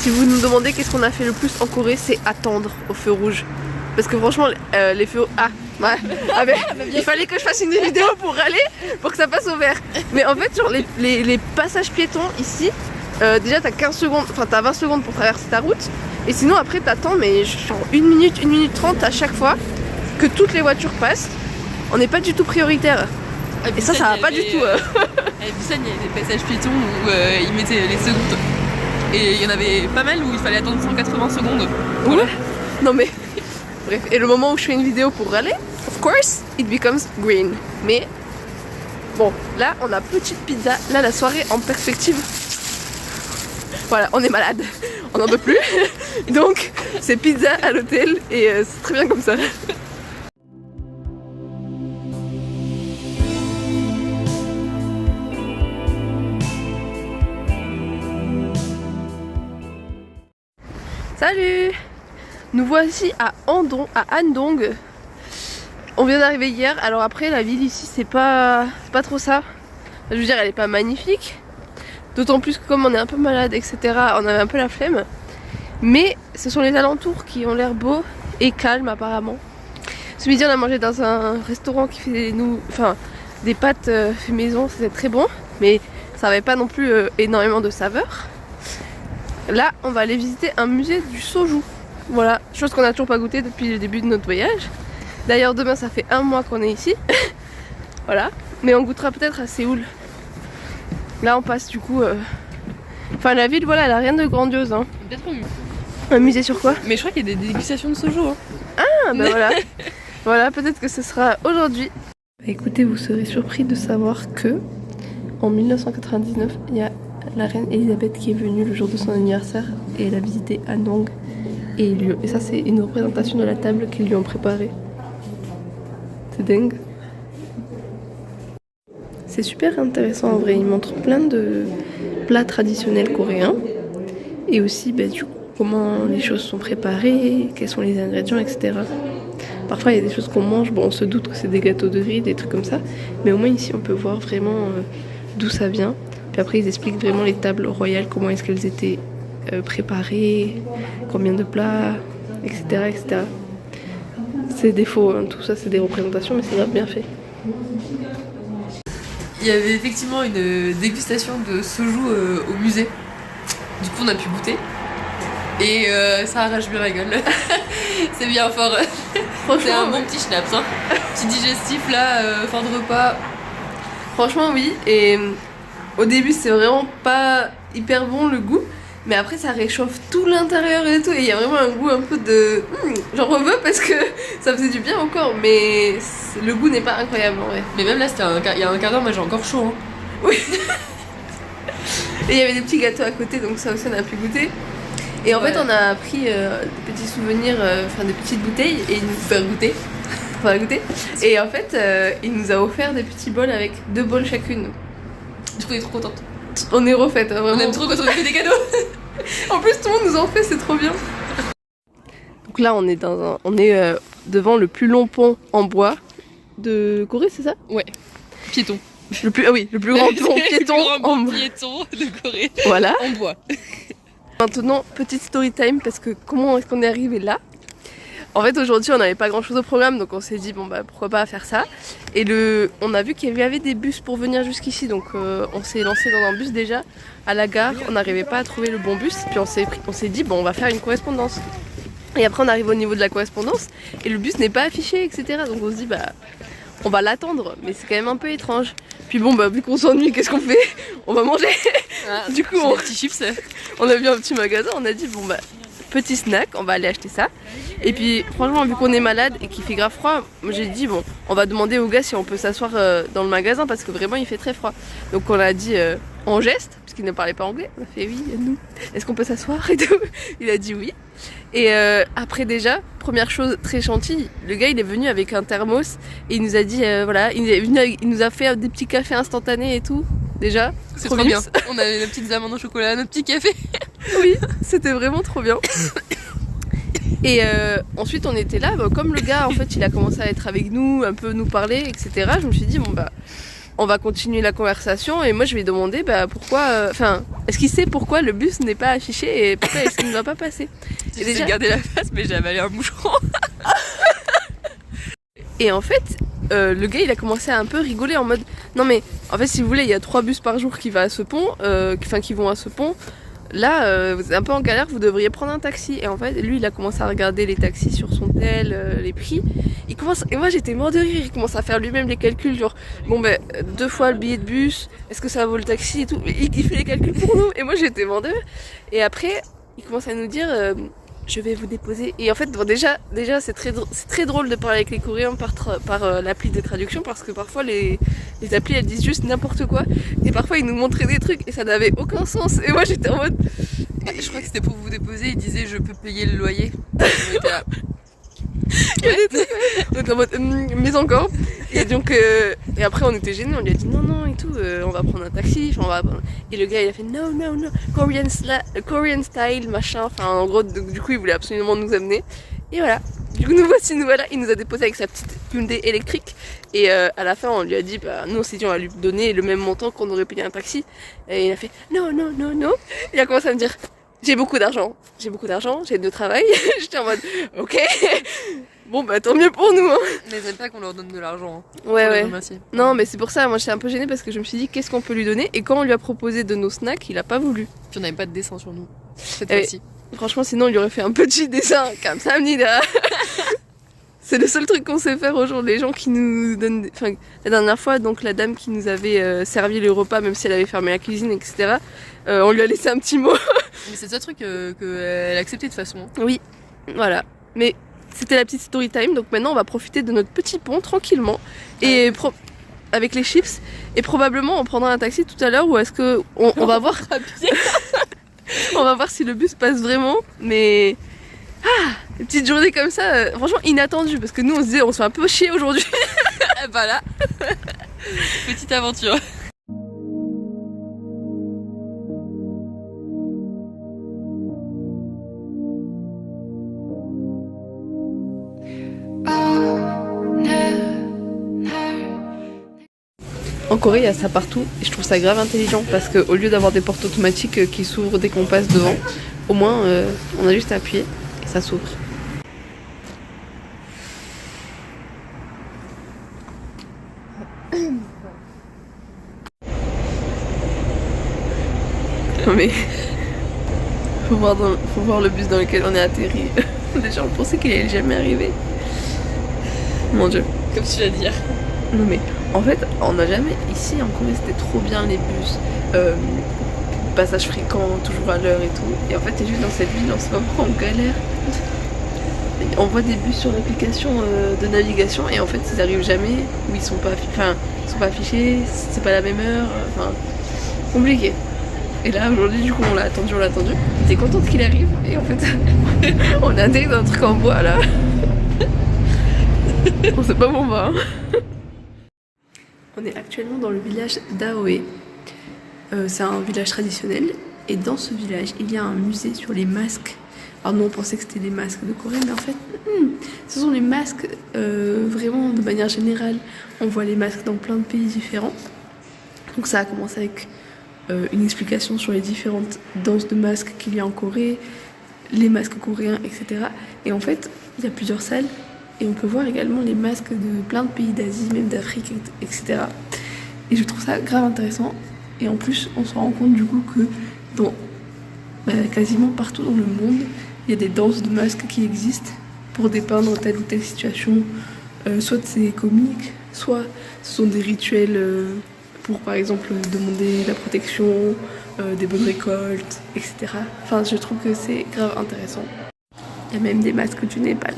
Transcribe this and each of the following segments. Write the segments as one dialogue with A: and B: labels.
A: Si vous nous demandez qu'est-ce qu'on a fait le plus en Corée, c'est attendre au feu rouge. Parce que franchement, les feux... Ah, ouais. Ah ben, il fallait que je fasse une vidéo pour râler, pour que ça passe au vert. Mais en fait, genre les passages piétons ici, déjà t'as 15 secondes, enfin t'as 20 secondes pour traverser ta route. Et sinon après t'attends, mais genre 1 minute 30 à chaque fois que toutes les voitures passent. On n'est pas du tout prioritaire. Et ça va pas du tout.
B: À Busan, il y avait des passages piétons où ils mettaient les secondes. Et il y en avait pas mal où il fallait attendre 180 secondes. Voilà.
A: Ouais. Non mais... Bref, et le moment où je fais une vidéo pour râler, of course, it becomes green. Mais bon, là on a petite pizza, là la soirée en perspective. Voilà, on est malade, on n'en peut plus. Donc c'est pizza à l'hôtel et c'est très bien comme ça. Salut! Nous voici à Andong. On vient d'arriver hier, alors après la ville ici c'est pas trop ça. Je veux dire, elle est pas magnifique. D'autant plus que comme on est un peu malade, etc., on avait un peu la flemme. Mais ce sont les alentours qui ont l'air beaux et calmes apparemment. Ce midi on a mangé dans un restaurant qui fait des pâtes fait maison, c'était très bon. Mais ça avait pas non plus énormément de saveur. Là on va aller visiter un musée du soju. Voilà, chose qu'on n'a toujours pas goûté depuis le début de notre voyage. D'ailleurs demain ça fait 1 mois qu'on est ici. Voilà, mais on goûtera peut-être à Séoul. Là on passe du coup... Enfin la ville voilà, elle a rien de grandiose hein.
B: Peut-être mieux.
A: Un musée sur quoi?
B: Mais je crois qu'il y a des dégustations de soju hein.
A: Ah bah voilà. Voilà, peut-être que ce sera aujourd'hui. Écoutez, vous serez surpris de savoir que en 1999, il y a la reine Elisabeth qui est venue le jour de son anniversaire et elle a visité Andong. Et ça c'est une représentation de la table qu'ils lui ont préparée. C'est dingue. C'est super intéressant en vrai, ils montrent plein de plats traditionnels coréens. Et aussi du coup, comment les choses sont préparées, quels sont les ingrédients, etc. Parfois il y a des choses qu'on mange, bon on se doute que c'est des gâteaux de riz, des trucs comme ça. Mais au moins ici on peut voir vraiment d'où ça vient. Puis après ils expliquent vraiment les tables royales, comment est-ce qu'elles étaient préparées, combien de plats, etc. etc. C'est des faux, hein. Tout ça c'est des représentations mais c'est grave bien fait.
B: Il y avait effectivement une dégustation de soju au musée. Du coup on a pu goûter. Et ça arrache bien la gueule. C'est bien fort. C'est un bon petit schnaps hein. Petit digestif là, fin de repas.
A: Franchement oui, et au début c'est vraiment pas hyper bon le goût. Mais après ça réchauffe tout l'intérieur et tout. Et il y a vraiment un goût un peu de... j'en veux parce que ça faisait du bien encore. Mais le goût n'est pas incroyable en vrai.
B: Mais même là il y a un quart d'heure, moi j'ai encore chaud hein.
A: Oui. Et il y avait des petits gâteaux à côté, donc ça aussi on a pu goûter. Et en fait on a pris des petits souvenirs, des petites bouteilles et il nous fait goûter. On va goûter. Et en fait il nous a offert des petits bols avec 2 bols chacune.
B: Du coup on est trop contente.
A: On est refaites, hein, vraiment.
B: On aime trop quand on fait des cadeaux.
A: En plus tout le monde nous en fait, c'est trop bien. Donc là on est devant le plus long pont en bois de Corée, c'est ça?
B: Ouais. Piéton.
A: Le plus grand pont piéton en bois.
B: Piéton de Corée.
A: Voilà.
B: En bois.
A: Maintenant, petite story time parce que comment est-ce qu'on est arrivé là? En fait aujourd'hui on n'avait pas grand chose au programme donc on s'est dit bon bah pourquoi pas faire ça. Et on a vu qu'il y avait des bus pour venir jusqu'ici donc on s'est lancé dans un bus déjà à la gare. On n'arrivait pas à trouver le bon bus puis on s'est dit bon on va faire une correspondance. Et après on arrive au niveau de la correspondance et le bus n'est pas affiché etc. Donc on se dit bah on va l'attendre mais c'est quand même un peu étrange. Puis bon bah vu qu'on s'ennuie qu'est-ce qu'on fait? On va manger.
B: Ah,
A: du coup on a vu un petit magasin, on a dit bon bah petit snack, on va aller acheter ça. Et puis franchement vu qu'on est malade et qu'il fait grave froid, j'ai dit bon on va demander au gars si on peut s'asseoir dans le magasin parce que vraiment il fait très froid. Donc on a dit en geste, parce qu'il ne parlait pas anglais, on a fait oui nous, est-ce qu'on peut s'asseoir et tout. Il a dit oui. Et après déjà, première chose très gentille, le gars il est venu avec un thermos et il nous a dit voilà, il nous a fait des petits cafés instantanés et tout. Déjà,
B: c'est trop bien. On avait nos petites amandes au chocolat, notre petit café.
A: Oui, c'était vraiment trop bien. Et ensuite on était là, comme le gars en fait il a commencé à être avec nous, un peu nous parler, etc. Je me suis dit bon bah on va continuer la conversation et moi je vais demander pourquoi, est-ce qu'il sait pourquoi le bus n'est pas affiché et pourquoi est-ce qu'il ne va pas passer.
B: Et déjà gardé la face mais j'ai avalé un moucheron.
A: Et en fait, le gars il a commencé à un peu rigoler en mode non mais en fait si vous voulez il y a 3 bus par jour qui vont à ce pont, qui vont à ce pont. Là, vous êtes un peu en galère, vous devriez prendre un taxi. Et en fait, lui, il a commencé à regarder les taxis sur son tel, les prix. Et moi, j'étais mort de rire. Il commence à faire lui-même les calculs, genre, bon, 2 fois le billet de bus, est-ce que ça vaut le taxi et tout. Il fait les calculs pour nous. Et moi, j'étais mort de rire. Et après, il commence à nous dire, je vais vous déposer. Et en fait, bon, déjà c'est très drôle de parler avec les Coréens par l'appli de traduction parce que parfois les applis elles disent juste n'importe quoi et parfois ils nous montraient des trucs et ça n'avait aucun sens. Et moi j'étais en mode.
B: Je crois que c'était pour vous déposer, il disait je peux payer le loyer.
A: On était en mode mais encore. Et donc et après on était gênés, on lui a dit non et tout, on va prendre un taxi, et le gars il a fait no Korean style machin, en gros du coup il voulait absolument nous amener et voilà. Du coup nous voilà, il nous a déposé avec sa petite Hyundai électrique et à la fin on lui a dit nous on s'est dit on va lui donner le même montant qu'on aurait payé un taxi et il a fait non. Il a commencé à me dire j'ai beaucoup d'argent, j'ai 2 travail. J'étais en mode ok. Bon tant mieux pour nous hein.
B: Mais ils aiment pas qu'on leur donne de l'argent.
A: Ouais. Non mais c'est pour ça, moi j'étais un peu gênée parce que je me suis dit qu'est-ce qu'on peut lui donner et quand on lui a proposé de nos snacks, il a pas voulu.
B: Puis on n'avait pas de dessin sur nous cette fois-ci.
A: Franchement sinon il aurait fait un petit dessin comme ça Nida. C'est le seul truc qu'on sait faire aujourd'hui, les gens qui nous donnent... la dernière fois, donc la dame qui nous avait servi le repas, même si elle avait fermé la cuisine, etc., on lui a laissé un petit mot.
B: Mais c'est ça le truc qu'elle a accepté de toute façon.
A: Oui, voilà. Mais c'était la petite story time, donc maintenant on va profiter de notre petit pont tranquillement, et avec les chips, et probablement on prendra un taxi tout à l'heure, ou est-ce que... On va voir... On va voir si le bus passe vraiment, mais... Une petite journée comme ça, franchement inattendue, parce que nous on se disait on se fait un peu chier aujourd'hui.
B: Voilà. Petite aventure.
A: En Corée, il y a ça partout et je trouve ça grave intelligent parce qu'au lieu d'avoir des portes automatiques qui s'ouvrent dès qu'on passe devant, au moins on a juste à appuyer et ça s'ouvre. Non mais faut voir le bus dans lequel on est atterri. Les gens pensaient qu'il allait jamais arriver. Mon dieu.
B: Comme tu vas dire.
A: Non mais en fait on n'a jamais ici en Corée c'était trop bien les bus, passage fréquent, toujours à l'heure et tout. Et en fait c'est juste dans cette ville en ce moment on galère. On voit des bus sur l'application de navigation et en fait ils arrivent jamais ou ils sont pas affichés, c'est pas la même heure, compliqué. Et là aujourd'hui du coup on l'a attendu, on était contente qu'il arrive et en fait on a atterri dans un truc en bois là. On sait pas où on va hein. On est actuellement dans le village d'Aoe. C'est un village traditionnel et dans ce village il y a un musée sur les masques. Alors nous on pensait que c'était des masques de Corée mais en fait ce sont les masques vraiment de manière générale. On voit les masques dans plein de pays différents. Donc ça a commencé avec une explication sur les différentes danses de masques qu'il y a en Corée, les masques coréens, etc. Et en fait il y a plusieurs salles. Et on peut voir également les masques de plein de pays d'Asie, même d'Afrique, etc. Et je trouve ça grave intéressant. Et en plus, on se rend compte du coup que dans quasiment partout dans le monde, il y a des danses de masques qui existent pour dépeindre telle ou telle situation. Soit c'est comique, soit ce sont des rituels pour par exemple demander la protection, des bonnes récoltes, etc. Enfin, je trouve que c'est grave intéressant. Il y a même des masques du Népal.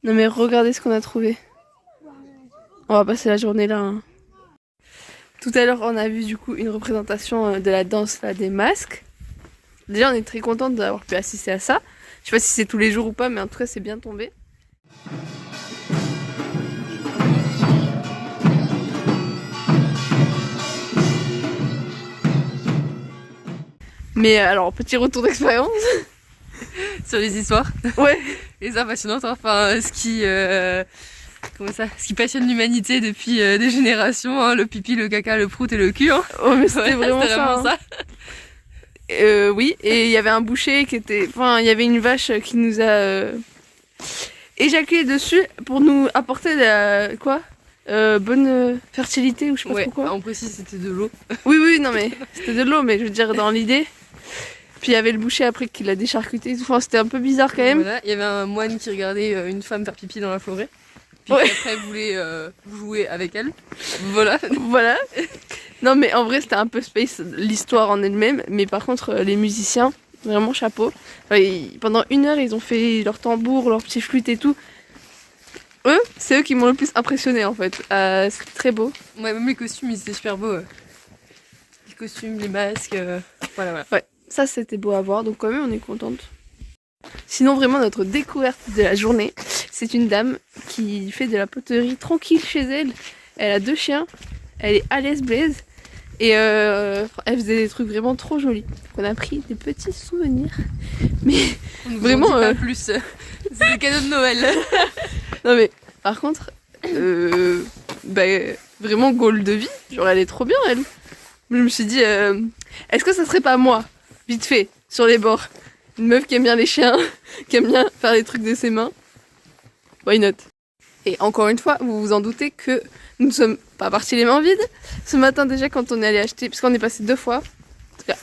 A: Non mais regardez ce qu'on a trouvé. On va passer la journée là. Hein. Tout à l'heure on a vu du coup une représentation de la danse là, des masques. Déjà on est très contente d'avoir pu assister à ça. Je sais pas si c'est tous les jours ou pas mais en tout cas c'est bien tombé. Mais alors petit retour d'expérience.
B: Sur les histoires.
A: Ouais.
B: Les impressionnantes, enfin ce qui passionne l'humanité depuis des générations, hein, le pipi, le caca, le prout et le cul. Hein.
A: Oh mais c'était vraiment ça. Oui, et il y avait un boucher qui était... Enfin, il y avait une vache qui nous a éjaculé dessus pour nous apporter la... Quoi bonne fertilité ou je sais pas trop quoi.
B: On précise c'était de l'eau.
A: Oui, non mais c'était de l'eau, mais je veux dire dans l'idée. Puis il y avait le boucher après qui l'a décharcuté. Enfin, c'était un peu bizarre quand même.
B: Voilà, il y avait un moine qui regardait une femme faire pipi dans la forêt. Puis après voulait jouer avec elle. Voilà.
A: Voilà. Non mais en vrai c'était un peu space l'histoire en elle-même. Mais par contre les musiciens, vraiment chapeau. Pendant 1 heure ils ont fait leur tambour, leur petit flûte et tout. C'est eux qui m'ont le plus impressionné en fait. C'était très beau.
B: Ouais, même les costumes ils étaient super beaux. Les costumes, les masques, voilà.
A: Ouais, ça c'était beau à voir donc quand même on est contente. Sinon vraiment notre découverte de la journée, c'est une dame qui fait de la poterie tranquille chez elle. Elle a 2 chiens, elle est à l'aise Blaise et elle faisait des trucs vraiment trop jolis. Donc on a pris des petits souvenirs. Mais
B: on
A: vraiment
B: pas plus. C'est des cadeaux de Noël.
A: Non mais par contre vraiment goal de vie, genre elle est trop bien elle. Je me suis dit est-ce que ça serait pas moi, vite fait, sur les bords, une meuf qui aime bien les chiens, qui aime bien faire les trucs de ses mains. Why not? Et encore une fois, vous vous en doutez que nous ne sommes pas partis les mains vides. Ce matin déjà quand on est allé acheter, parce qu'on est passé 2 fois,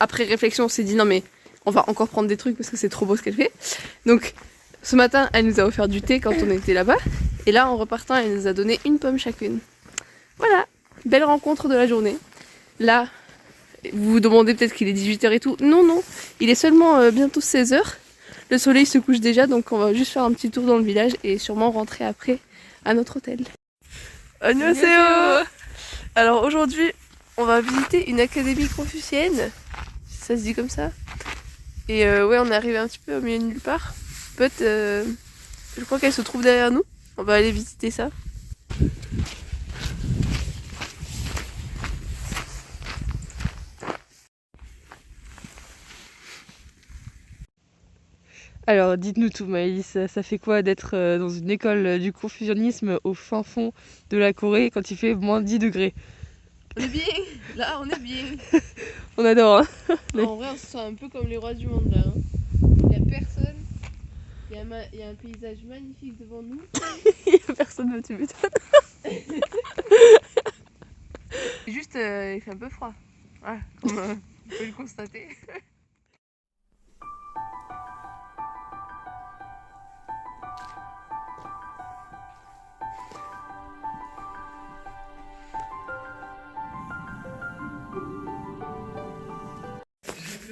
A: après réflexion on s'est dit non mais on va encore prendre des trucs parce que c'est trop beau ce qu'elle fait. Donc ce matin elle nous a offert du thé quand on était là-bas. Et là en repartant elle nous a donné 1 pomme chacune. Voilà, belle rencontre de la journée. Là, vous vous demandez peut-être qu'il est 18h et tout. Non, il est seulement bientôt 16h. Le soleil se couche déjà, donc on va juste faire un petit tour dans le village et sûrement rentrer après à notre hôtel. Annyeonghaseyo. Alors aujourd'hui, on va visiter une académie confucienne. Ça se dit comme ça. Et ouais, on est arrivé un petit peu au milieu de nulle part. Peut-être, je crois qu'elle se trouve derrière nous. On va aller visiter ça.
B: Alors dites-nous tout Maëlys, ça fait quoi d'être dans une école du confucianisme au fin fond de la Corée quand il fait moins 10 degrés?
A: On est bien, là on est bien.
B: On adore hein.
A: En vrai on se sent un peu comme les rois du monde là. Hein. Il n'y a personne, il y a un paysage magnifique devant nous.
B: Il n'y a personne, tu m'étonnes.
A: Juste il fait un peu froid, voilà, comme on peut le constater.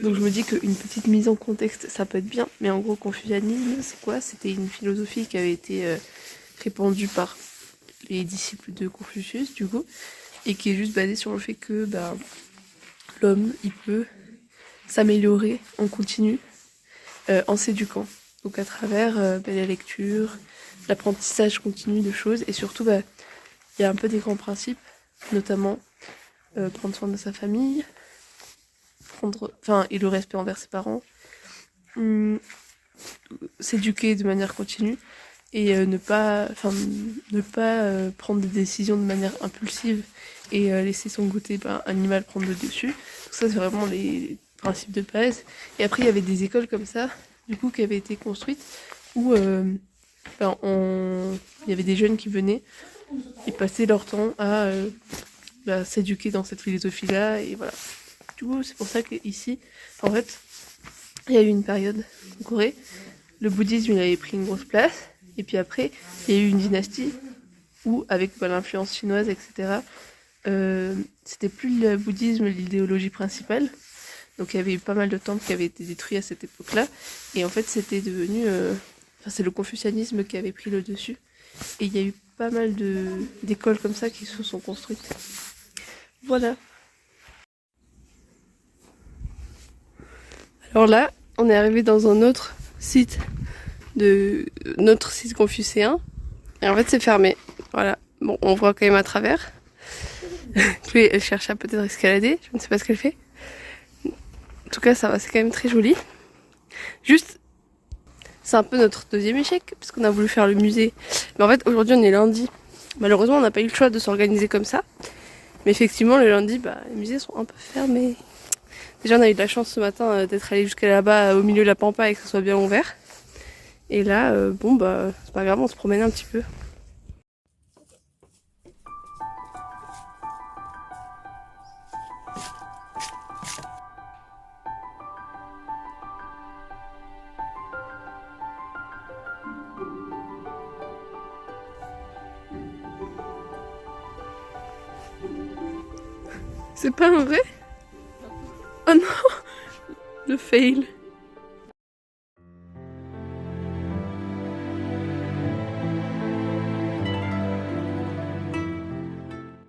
A: Donc je me dis qu'une petite mise en contexte ça peut être bien, mais en gros confucianisme c'est quoi? C'était une philosophie qui avait été répandue par les disciples de Confucius du coup, et qui est juste basée sur le fait que l'homme il peut s'améliorer en continu en s'éduquant. Donc à travers la lecture, l'apprentissage continu de choses, et surtout il y a un peu des grands principes, notamment prendre soin de sa famille, et le respect envers ses parents, s'éduquer de manière continue et ne pas prendre des décisions de manière impulsive et laisser son côté animal prendre le dessus. Donc ça c'est vraiment les principes de base. Et après il y avait des écoles comme ça du coup qui avaient été construites où il y avait des jeunes qui venaient et passaient leur temps à s'éduquer dans cette philosophie là, et voilà. Du coup, c'est pour ça qu'ici, en fait, il y a eu une période en Corée, le bouddhisme il avait pris une grosse place, et puis après, il y a eu une dynastie où, avec l'influence chinoise, etc., c'était plus le bouddhisme l'idéologie principale. Donc il y avait eu pas mal de temples qui avaient été détruits à cette époque-là. Et en fait c'était devenu... Enfin, c'est le confucianisme qui avait pris le dessus. Et il y a eu pas mal d'écoles comme ça qui se sont construites. Voilà. Alors là, on est arrivé dans un autre site notre site confucéen. Et en fait c'est fermé. Voilà. Bon, on voit quand même à travers. Chloé, elle cherche à peut-être escalader. Je ne sais pas ce qu'elle fait. En tout cas, ça va, c'est quand même très joli. Juste, c'est un peu notre deuxième échec, parce qu'on a voulu faire le musée. Mais en fait, aujourd'hui, on est lundi. Malheureusement, on n'a pas eu le choix de s'organiser comme ça. Mais effectivement, le lundi, les musées sont un peu fermés. Déjà, on a eu de la chance ce matin d'être allé jusqu'à là-bas, au milieu de la pampa, et que ça soit bien ouvert. Et là, c'est pas grave, on se promène un petit peu. C'est pas un vrai? Oh non! Le fail.